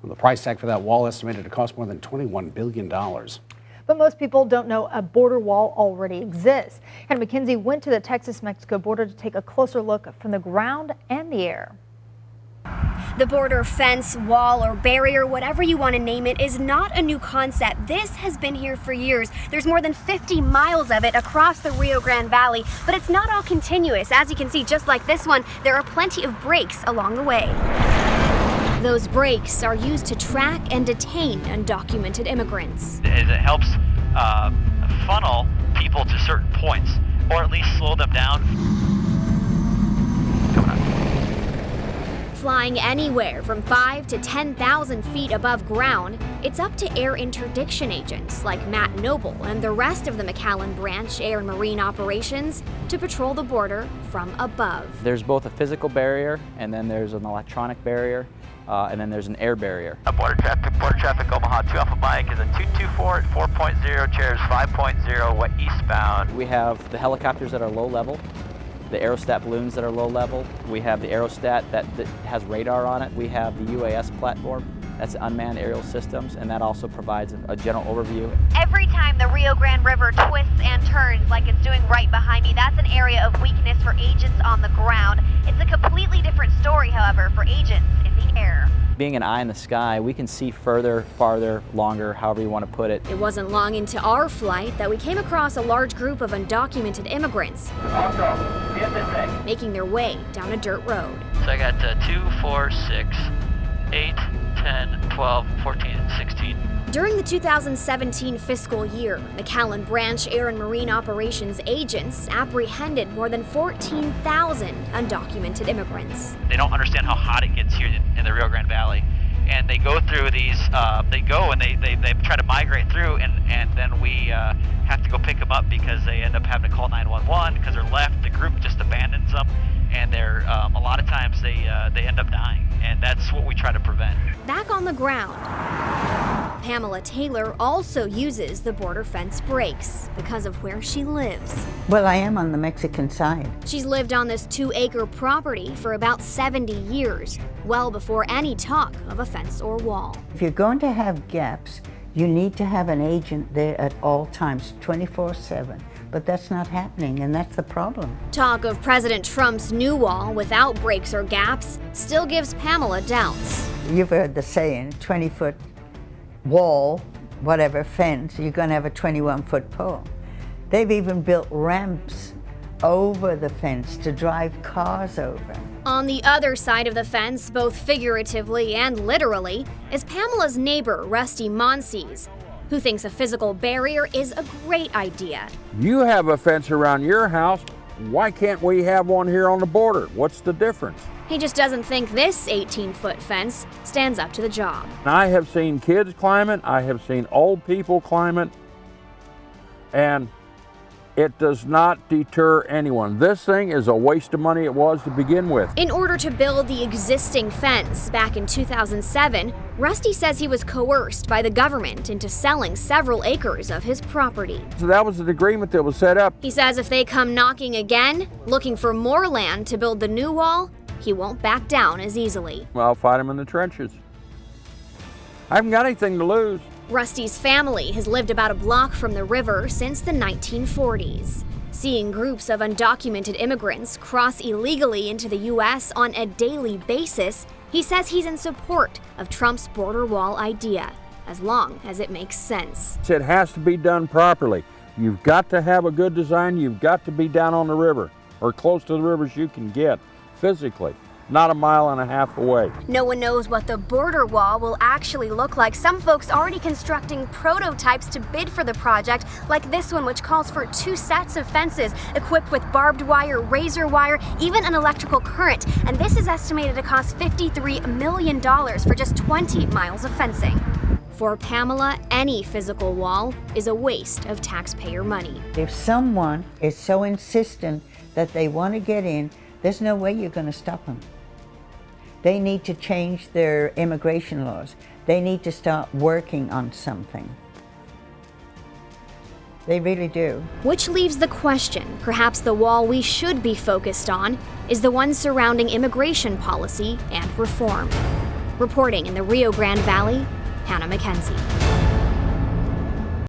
Well, the price tag for that wall estimated to cost more than $21 billion. But most people don't know a border wall already exists. And Mackenzie went to the Texas-Mexico border to take a closer look from the ground and the air. The border fence, wall, or barrier, whatever you want to name it, is not a new concept. This has been here for years. There's more than 50 miles of it across the Rio Grande Valley, but it's not all continuous. As you can see, just like this one, there are plenty of breaks along the way. Those breaks are used to track and detain undocumented immigrants. It helps funnel people to certain points, or at least slow them down. Flying anywhere from 5,000 to 10,000 feet above ground, it's up to air interdiction agents like Matt Noble and the rest of the McAllen branch Air and Marine Operations to patrol the border from above. There's both a physical barrier, and then there's an electronic barrier, and then there's an air barrier. Border traffic Omaha 2 Alpha Mike is a 224 at 4.0, chairs 5.0, wet eastbound. We have the helicopters that are low level, the aero-stat balloons that are low level. We have the aero-stat that has radar on it. We have the UAS platform, that's unmanned aerial systems, and that also provides a general overview. Every time the Rio Grande River twists and turns like it's doing right behind me, that's an area of weakness for agents on the ground. It's a completely different story, however, for agents in the air. Being an eye in the sky, we can see further, farther, longer, however you want to put it. It wasn't long into our flight that we came across a large group of undocumented immigrants making their way down a dirt road. So I got 2, 4, 6, 8, 10, 12, 14, 16. During the 2017 fiscal year, McAllen Branch Air and Marine Operations agents apprehended more than 14,000 undocumented immigrants. They don't understand how hot it gets here in the Rio Grande Valley. And they go through these, they try to migrate through, and then we have to go pick them up because they end up having to call 911 because they're left, the group just abandons them, and they're, a lot of times they end up dying, and that's what we try to prevent. Back on the ground, Pamela Taylor also uses the border fence breaks because of where she lives. Well, I am on the Mexican side. She's lived on this 2-acre property for about 70 years, well before any talk of a fence or wall. If you're going to have gaps, you need to have an agent there at all times, 24/7. But that's not happening, and that's the problem. Talk of President Trump's new wall without breaks or gaps still gives Pamela doubts. You've heard the saying, 20-foot wall, whatever, fence, you're going to have a 21-foot pole. They've even built ramps over the fence to drive cars over. On the other side of the fence, both figuratively and literally, is Pamela's neighbor, Rusty Monsees, who thinks a physical barrier is a great idea. You have a fence around your house. Why can't we have one here on the border? What's the difference? He just doesn't think this 18-foot fence stands up to the job. I have seen kids climb it. I have seen old people climb it. And it does not deter anyone. This thing is a waste of money it was to begin with. In order to build the existing fence back in 2007, Rusty says he was coerced by the government into selling several acres of his property. So that was an agreement that was set up. He says if they come knocking again, looking for more land to build the new wall, he won't back down as easily. Well, I'll fight him in the trenches. I haven't got anything to lose. Rusty's family has lived about a block from the river since the 1940s. Seeing groups of undocumented immigrants cross illegally into the U.S. on a daily basis, he says he's in support of Trump's border wall idea, as long as it makes sense. It has to be done properly. You've got to have a good design. You've got to be down on the river, or close to the rivers you can get physically. Not a mile and a half away. No one knows what the border wall will actually look like. Some folks already constructing prototypes to bid for the project, like this one, which calls for 2 sets of fences equipped with barbed wire, razor wire, even an electrical current. And this is estimated to cost $53 million for just 20 miles of fencing. For Pamela, any physical wall is a waste of taxpayer money. If someone is so insistent that they want to get in, there's no way you're going to stop them. They need to change their immigration laws. They need to start working on something. They really do. Which leaves the question, perhaps the wall we should be focused on is the one surrounding immigration policy and reform. Reporting in the Rio Grande Valley, Hannah Mackenzie.